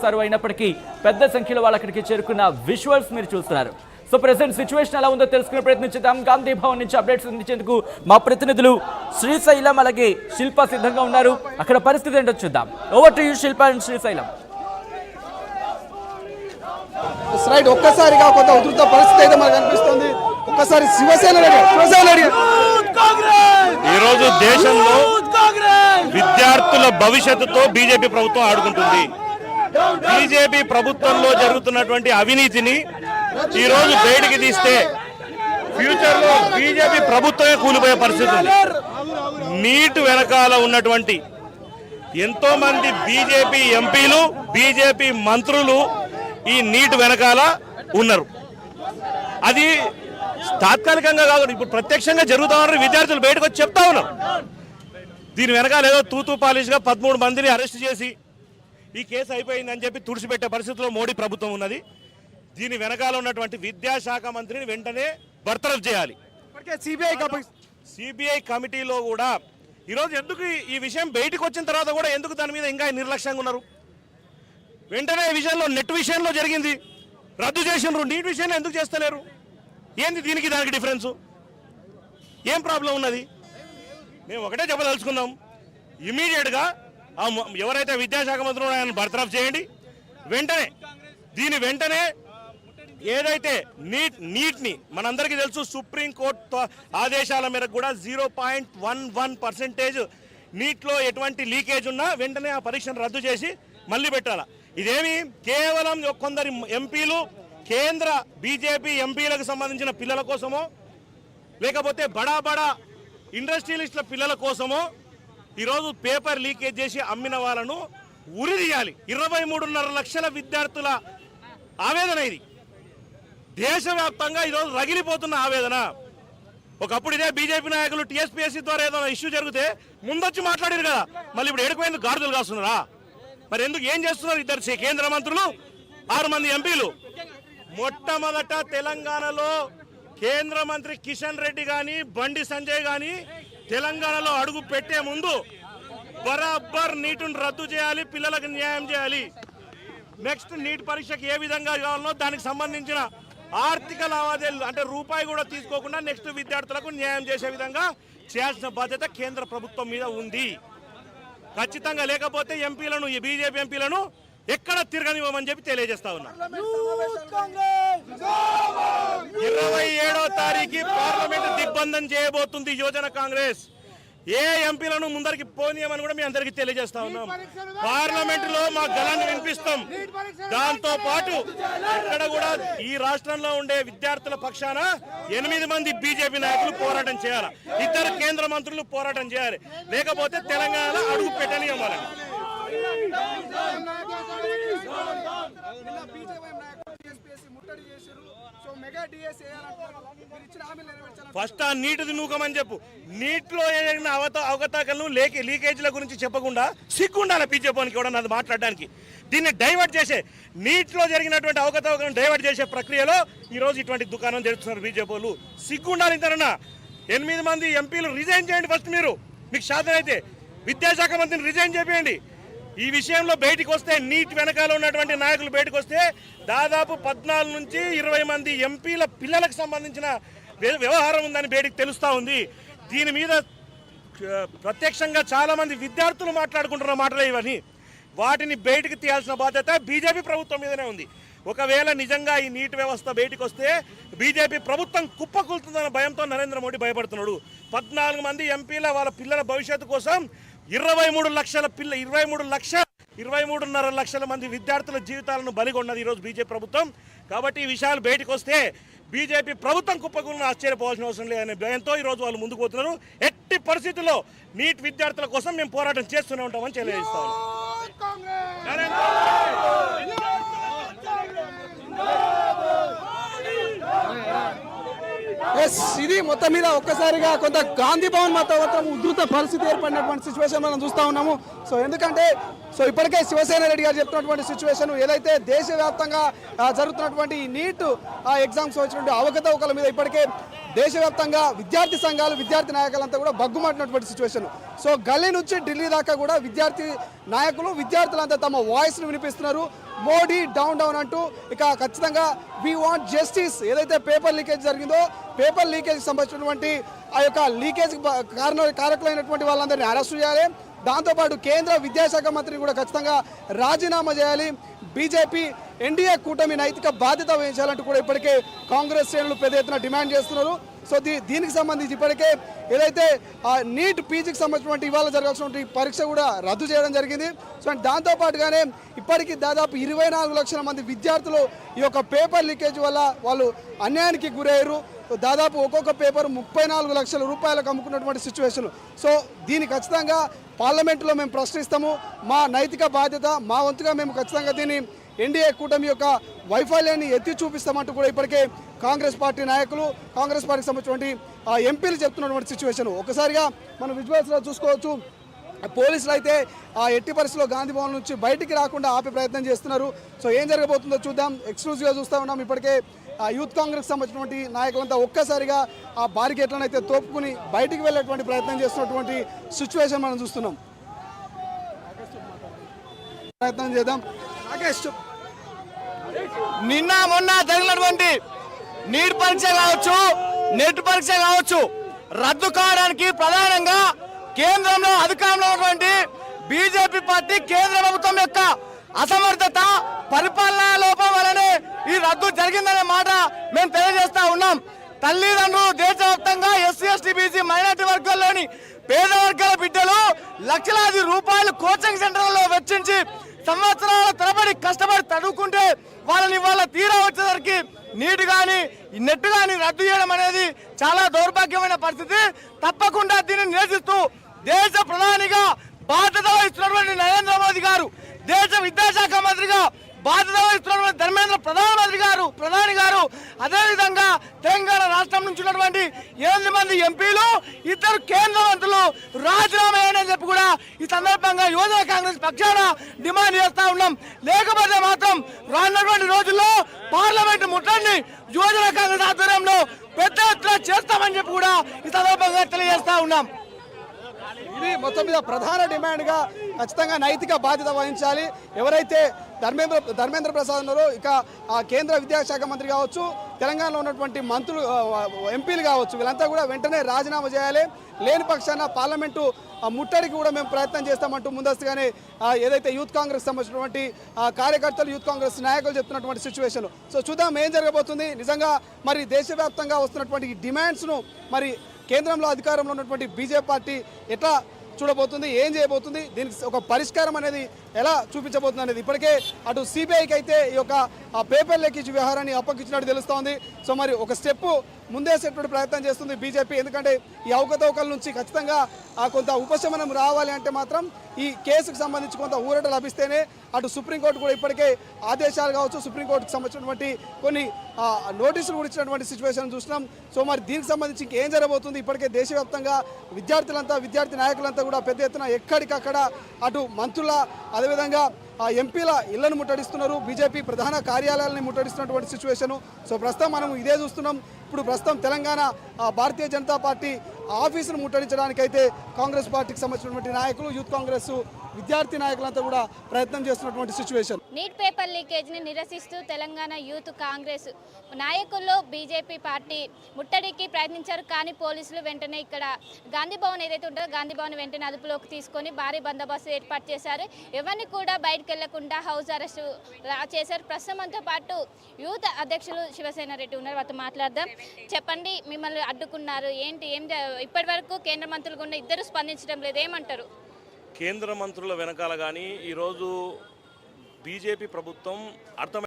చేశారు. అయినప్పటికీ పెద్ద సంఖ్యలో వాళ్ళు అక్కడికి చేరుకున్న విజువల్స్ మీరు చూస్తున్నారు. సో ప్రెసెంట్ సిచ్యువేషన్ ఎలా ఉందో తెలుసుకునే ప్రయత్నించేద్దాం. గాంధీ భవన్ నుంచి అప్డేట్స్ అందించేందుకు మా ప్రతినిధులు శ్రీశైలం అలాగే శిల్ప సిద్ధంగా ఉన్నారు. అక్కడ పరిస్థితి ఏంటో చూద్దాం. Over to you Shilpa and Srisailam. Right, ఒక్కసారిగా కొంత ఉధృత పరిస్థితి అయితే మనకు కనిపిస్తుంది. ఒక్కసారి శివసేన ఈరోజు దేశంలో విద్యార్థుల భవిష్యత్తుతో బీజేపీ ప్రభుత్వం ఆడుకుంటుంది. బీజేపీ ప్రభుత్వంలో జరుగుతున్నటువంటి అవినీతిని ఈరోజు బయటికి తీస్తే ఫ్యూచర్ లో బీజేపీ ప్రభుత్వమే కూలిపోయే పరిస్థితి ఉంది. నీట్ వెనకాల ఉన్నటువంటి ఎంతో మంది బీజేపీ ఎంపీలు, బీజేపీ మంత్రులు ఈ నీట్ వెనకాల ఉన్నారు. అది తాత్కాలికంగా కాదు, ఇప్పుడు ప్రత్యక్షంగా జరుగుతా ఉన్నారు. విద్యార్థులు బయటకు వచ్చి చెప్తా ఉన్నారు. దీని వెనకాల ఏదో తూతూ పాలిష్గా 13 మందిని అరెస్ట్ చేసి ఈ కేసు అయిపోయిందని చెప్పి తుడిచిపెట్టే పరిస్థితిలో మోడీ ప్రభుత్వం ఉన్నది. దీని వెనకాల ఉన్నటువంటి విద్యాశాఖ మంత్రిని వెంటనే బర్తరఫ్ చేయాలి. సిబిఐ కమిటీలో కూడా ఈరోజు ఎందుకు ఈ విషయం బయటకు వచ్చిన తర్వాత కూడా ఎందుకు దాని మీద ఇంకా నిర్లక్ష్యంగా ఉన్నారు? వెంటనే ఈ విషయంలో నెట్ విషయంలో జరిగింది, రద్దు చేసినారు. నీట్ విషయంలో ఎందుకు చేస్తలేరు? ఏంది దీనికి దానికి డిఫరెన్సు? ఏం ప్రాబ్లం ఉన్నది? మేము ఒకటే చెప్పదలుచుకున్నాం, ఇమీడియట్గా ఎవరైతే విద్యాశాఖ మంత్రి ఆయన బర్తరఫ్ చేయండి. వెంటనే ఏదైతే నీట్ని మనందరికీ తెలుసు, సుప్రీంకోర్టు ఆదేశాల మేరకు కూడా 0.11% నీట్లో ఎటువంటి లీకేజ్ ఉన్నా వెంటనే ఆ పరీక్షను రద్దు చేసి మళ్ళీ పెట్టాలా. ఇదేమి కేవలం కొందరి ఎంపీలు, కేంద్ర బీజేపీ ఎంపీలకు సంబంధించిన పిల్లల కోసమో లేకపోతే బడా బడా ఇండస్ట్రియలిస్టుల పిల్లల కోసమో ఈరోజు పేపర్ లీకేజ్ చేసి అమ్మిన వాళ్ళను ఉరిదీయాలి. 23.5 లక్షల విద్యార్థుల ఆవేదన ఇది. దేశవ్యాప్తంగా ఈరోజు రగిలిపోతున్న ఆవేదన. ఒకప్పుడు ఇదే బీజేపీ నాయకులు టీఎస్పీఎస్సీ ద్వారా ఏదైనా ఇష్యూ జరిగితే ముందొచ్చి మాట్లాడారు కదా, మళ్ళీ ఇప్పుడు ఎడిపోయింది గాడిదలు కాస్తున్నారా? మరి ఎందుకు ఏం చేస్తున్నారు? 2 కేంద్ర మంత్రులు, 6 మంది ఎంపీలు. మొట్టమొదట తెలంగాణలో కేంద్ర మంత్రి కిషన్ రెడ్డి కానీ బండి సంజయ్ కానీ తెలంగాణలో అడుగు పెట్టే ముందు బరాబర్ నీటును రద్దు చేయాలి, పిల్లలకు న్యాయం చేయాలి. నెక్స్ట్ నీట్ పరీక్షకు ఏ విధంగా కావాలనో దానికి సంబంధించిన ఆర్థిక లావాదేవీలు అంటే రూపాయి కూడా తీసుకోకుండా నెక్స్ట్ విద్యార్థులకు న్యాయం చేసే విధంగా చేయాల్సిన బాధ్యత కేంద్ర ప్రభుత్వం మీద ఉంది ఖచ్చితంగా. లేకపోతే ఎంపీలను, ఈ బీజేపీ ఎంపీలను ఎక్కడ తిరగనివ్వమని చెప్పి తెలియజేస్తా ఉన్నా. 27వ తారీఖు పార్లమెంట్ దిగ్బంధం చేయబోతుంది యువజన కాంగ్రెస్. ఏ ఎంపీలను ముందరికి పోనీయమని కూడా మీ అందరికీ తెలియజేస్తా ఉన్నాం. పార్లమెంట్ లో మా గళాన్ని వినిపిస్తాం. దాంతో పాటు ఇక్కడ కూడా ఈ రాష్ట్రంలో ఉండే విద్యార్థుల పక్షాన 8 మంది బీజేపీ నాయకులు పోరాటం చేయాలి, 2 కేంద్ర మంత్రులు పోరాటం చేయాలి. లేకపోతే తెలంగాణలో అడుగు పెట్టనివ్వాలని. ఫస్ట్ ఆ నీటిది నూకమని చెప్పు. నీటిలో ఏదైనా అవకతవకలను లీకేజీల గురించి చెప్పకుండా సిగ్గుండాలి బీజేపీకి కూడా నాది మాట్లాడడానికి. దీన్ని డైవర్ట్ చేసే, నీటిలో జరిగినటువంటి అవకతవకలను డైవర్ట్ చేసే ప్రక్రియలో ఈరోజు ఇటువంటి దుకాణం జరుగుతున్నారు బీజేపీలు. సిగ్గుండాలి. ఇంతనన్నా 8 మంది ఎంపీలు రిజైన్ చేయండి. ఫస్ట్ మీకు శాతం అయితే విద్యాశాఖ మంత్రిని రిజైన్ చేయండి. ఈ విషయంలో బయటికి వస్తే, నీట్ వెనకాల ఉన్నటువంటి నాయకులు బయటకు వస్తే దాదాపు 14 నుంచి 20 మంది ఎంపీల పిల్లలకు సంబంధించిన వ్యవహారం ఉందని బయటికి తెలుస్తూ ఉంది. దీని మీద ప్రత్యక్షంగా చాలా మంది విద్యార్థులు మాట్లాడుకుంటున్న మాటలే ఇవన్నీ. వాటిని బయటికి తీయాల్సిన బాధ్యత బీజేపీ ప్రభుత్వం మీదనే ఉంది. ఒకవేళ నిజంగా ఈ నీట్ వ్యవస్థ బయటికి వస్తే బీజేపీ ప్రభుత్వం కుప్పకూలుతుందన్న భయంతో నరేంద్ర మోడీ భయపడుతున్నాడు. 14 మంది ఎంపీల వాళ్ళ పిల్లల భవిష్యత్తు కోసం 23.5 లక్షల మంది విద్యార్థుల జీవితాలను బలిగొన్నది ఈరోజు బీజేపీ ప్రభుత్వం. కాబట్టి ఈ విషయాలు బయటకు వస్తే బీజేపీ ప్రభుత్వం కుప్పకూలను ఆశ్చర్యపోవాల్సిన అవసరం లేదనే భయంతో ఈరోజు వాళ్ళు ముందుకు పోతున్నారు. ఎట్టి పరిస్థితుల్లో నీట్ విద్యార్థుల కోసం మేము పోరాటం చేస్తూనే ఉంటామని తెలియజేస్తాము. ఎస్, ఇది మొత్తం మీద ఒక్కసారిగా కొంత గాంధీ భవన్ మాత్రం ఉధృత పరిస్థితి ఏర్పడినటువంటి సిచ్యువేషన్ మనం చూస్తూ ఉన్నాము. సో ఎందుకంటే ఇప్పటికే శివసేన రెడ్డి గారు చెప్తున్నటువంటి సిచ్యువేషన్ ఏదైతే దేశవ్యాప్తంగా జరుగుతున్నటువంటి ఈ నీట్ ఎగ్జామ్స్ వచ్చినటువంటి అవకతవకల మీద ఇప్పటికే దేశవ్యాప్తంగా విద్యార్థి సంఘాలు విద్యార్థి నాయకులంతా కూడా బగ్గుమంటున్నటువంటి సిచ్యువేషన్. సో గల్లీ నుంచి ఢిల్లీ దాకా కూడా విద్యార్థి నాయకులు విద్యార్థులంతా తమ వాయిస్ను వినిపిస్తున్నారు. మోడీ డౌన్ డౌన్ అంటూ ఇక ఖచ్చితంగా వి వాంట్ జస్టిస్. ఏదైతే పేపర్ లీకేజ్ జరిగిందో పేపర్ లీకేజ్కి సంబంధించినటువంటి ఆ యొక్క లీకేజ్ కారకులైనటువంటి వాళ్ళందరినీ అరెస్టు చేయాలి. దాంతోపాటు కేంద్ర విద్యాశాఖ మంత్రిని కూడా ఖచ్చితంగా రాజీనామా చేయాలి. బీజేపీ ఎన్డీఏ కూటమి నైతిక బాధ్యత వహించాలంటూ కూడా ఇప్పటికే కాంగ్రెస్ శ్రేణులు పెద్ద ఎత్తున డిమాండ్ చేస్తున్నారు. సో దీనికి సంబంధించి ఇప్పటికే ఏదైతే నీట్ పీజీకి సంబంధించినటువంటి ఇవాళ జరగాల్సినటువంటి పరీక్ష కూడా రద్దు చేయడం జరిగింది. సో దాంతోపాటుగానే ఇప్పటికీ దాదాపు 24 లక్షల మంది విద్యార్థులు ఈ యొక్క పేపర్ లీకేజ్ వల్ల వాళ్ళు అన్యాయానికి గురయ్యారు. దాదాపు ఒక్కొక్క పేపర్ 34 లక్షల రూపాయలకు అమ్ముకున్నటువంటి సిచ్యువేషన్. సో దీన్ని ఖచ్చితంగా పార్లమెంటులో మేము ప్రశ్నిస్తాము. మా నైతిక బాధ్యత, మా వంతుగా మేము ఖచ్చితంగా దీన్ని ఎన్డీఏ కూటమి యొక్క వైఫల్యాన్ని ఎత్తి చూపిస్తామంటూ కూడా ఇప్పటికే కాంగ్రెస్ పార్టీ నాయకులు కాంగ్రెస్ పార్టీకి సంబంధించినటువంటి ఎంపీలు చెప్తున్నటువంటి సిచ్యువేషన్. ఒకసారిగా మనం విజువల్స్లో చూసుకోవచ్చు. పోలీసులు అయితే ఎట్టి పరిస్థితుల్లో గాంధీ భవన్ నుంచి బయటికి రాకుండా ఆపే ప్రయత్నం చేస్తున్నారు. సో ఏం జరగబోతుందో చూద్దాం. ఎక్స్క్లూజివ్గా చూస్తూ ఉన్నాం. ఇప్పటికే యూత్ కాంగ్రెస్ సంబంధించినటువంటి నాయకులంతా ఒక్కసారిగా ఆ బారికేట్లను అయితే తోపుకుని బయటికి వెళ్ళేటువంటి ప్రయత్నం చేస్తున్నటువంటి సిచ్యువేషన్ మనం చూస్తున్నాం. ప్రయత్నం చేద్దాం. నిన్న మొన్న జరిగినటువంటి నీట్ పరీక్ష కావచ్చు, నెట్ పరీక్ష కావచ్చు, రద్దు కావడానికి ప్రధానంగా కేంద్రంలో అధికారంలో ఉన్నటువంటి బీజేపీ పార్టీ కేంద్ర ప్రభుత్వం యొక్క అసమర్థత, పరిపాలనా లోపం వలనే ఈ రద్దు జరిగిందనే మాట మేము తెలియజేస్తా ఉన్నాం. తల్లిదండ్రులు దేశవ్యాప్తంగా ఎస్సీ ఎస్టీ బీసీ మైనార్టీ వర్గాల్లోని పేద వర్గాల బిడ్డలు లక్షలాది రూపాయలు కోచింగ్ సెంటర్లలో వెచ్చించి సంవత్సరాల తరబడి కష్టపడి చదువుకుంటే వాళ్ళని వాళ్ళ తీరా వచ్చేసరికి నీట్ కానీ నెట్ కానీ రద్దు చేయడం అనేది చాలా దౌర్భాగ్యమైన పరిస్థితి. తప్పకుండా దీన్ని నిరసిస్తూ దేశ ప్రధానిగా బాధ్యత వహిస్తున్నటువంటి నరేంద్ర మోదీ గారు, దేశ విద్యాశాఖ మంత్రిగా బాధ్యత వహిస్తున్నటువంటి ధర్మేంద్ర ప్రధాని గారు అదేవిధంగా తెలంగాణ రాష్ట్రం నుంచి ఉన్నటువంటి 8 మంది ఎంపీలు, 2 కేంద్ర మంత్రులు రాజీనామా అని చెప్పి కూడా ఈ సందర్భంగా యువజన కాంగ్రెస్ పక్షాన డిమాండ్ చేస్తా ఉన్నాం. లేకపోతే మాత్రం రానున్నటువంటి రోజుల్లో పార్లమెంటు ముట్టడిని యువజన కాంగ్రెస్ ఆధ్వర్యంలో పెద్ద ఎత్తున చేస్తామని చెప్పి కూడా ఈ సందర్భంగా తెలియజేస్తా ఉన్నాం. ఇది మొత్తం మీద ప్రధాన డిమాండ్గా ఖచ్చితంగా నైతిక బాధ్యత వహించాలి. ఎవరైతే ధర్మేంద్ర ప్రసాద్ ఉన్నారో, ఇక కేంద్ర విద్యాశాఖ మంత్రి కావచ్చు, తెలంగాణలో ఉన్నటువంటి మంత్రులు ఎంపీలు కావచ్చు, వీళ్ళంతా కూడా వెంటనే రాజీనామా చేయాలి. లేని పక్షాన పార్లమెంటు ముట్టడికి కూడా మేము ప్రయత్నం చేస్తామంటూ ముందస్తుగానే ఏదైతే యూత్ కాంగ్రెస్ సంబంధించినటువంటి కార్యకర్తలు యూత్ కాంగ్రెస్ నాయకులు చెప్తున్నటువంటి సిచ్యువేషన్. సో చూద్దాం ఏం జరగబోతుంది. నిజంగా మరి దేశవ్యాప్తంగా వస్తున్నటువంటి ఈ డిమాండ్స్ను మరి కేంద్రంలో అధికారంలో ఉన్నటువంటి బీజేపీ పార్టీ ఎట్లా చూడబోతుంది, ఏం చేయబోతుంది, దీనికి ఒక పరిష్కారం అనేది ఎలా చూపించబోతుంది అనేది ఇప్పటికే అటు సిబిఐకి అయితే ఈ యొక్క పేపర్ లీకేజ్ వ్యవహారాన్ని అప్పగించినట్టు తెలుస్తోంది. సో మరి ఒక స్టెప్ ముందేసేటువంటి ప్రయత్నం చేస్తుంది బీజేపీ. ఎందుకంటే ఈ అవకతవకల నుంచి ఖచ్చితంగా కొంత ఉపశమనం రావాలి అంటే మాత్రం ఈ కేసుకు సంబంధించి కొంత ఊరట లభిస్తేనే అటు సుప్రీంకోర్టు కూడా ఇప్పటికే ఆదేశాలు కావచ్చు, సుప్రీంకోర్టుకు సంబంధించినటువంటి కొన్ని నోటీసులు కూడా ఇచ్చినటువంటి సిచ్యువేషన్ చూసినాం. సో మరి దీనికి సంబంధించి ఇంకేం జరగబోతుంది. ఇప్పటికే దేశవ్యాప్తంగా విద్యార్థి నాయకులంతా కూడా పెద్ద ఎత్తున ఎక్కడికక్కడ అటు మంత్రుల అదేవిధంగా ఎంపీల ఇళ్లను ముట్టడిస్తున్నారు, బీజేపీ ప్రధాన కార్యాలయాలని ముట్టడిస్తున్నటువంటి సిచ్యువేషను. సో ప్రస్తుతం మనం ఇదే చూస్తున్నాం. ఇప్పుడు ప్రస్తుతం తెలంగాణ భారతీయ జనతా పార్టీ ఆఫీసును ముట్టడించడానికైతే కాంగ్రెస్ పార్టీకి సంబంధించినటువంటి నాయకులు, యూత్ కాంగ్రెస్ విద్యార్థి నాయకులంతా కూడా ప్రయత్నం చేస్తున్నటువంటి సిచ్యువేషన్. నీట్ పేపర్ లీకేజ్ని నిరసిస్తూ తెలంగాణ యూత్ కాంగ్రెస్ నాయకుల్లో బీజేపీ పార్టీ ముట్టడికి ప్రయత్నించారు. కానీ పోలీసులు వెంటనే ఇక్కడ గాంధీ భవన్ ఏదైతే ఉంటుందో గాంధీ భవన్ వెంటనే అదుపులోకి తీసుకొని భారీ బందోబస్తు ఏర్పాటు చేశారు. ఎవరిని కూడా బయటకు వెళ్లకుండా హౌస్ అరెస్ట్ చేశారు. ప్రస్తుతంతో పాటు యూత్ అధ్యక్షులు శివసేన రెడ్డి ఉన్నారు, వారితో మాట్లాడదాం. చెప్పండి, మిమ్మల్ని అడ్డుకున్నారు ఏంటి, ఇప్పటి వరకు కేంద్ర మంత్రులు కూడా ఇద్దరు స్పందించడం లేదు, ఏమంటారు? కేంద్ర మంత్రుల వెనకాల కానీ ఈరోజు బీజేపీ ప్రభుత్వం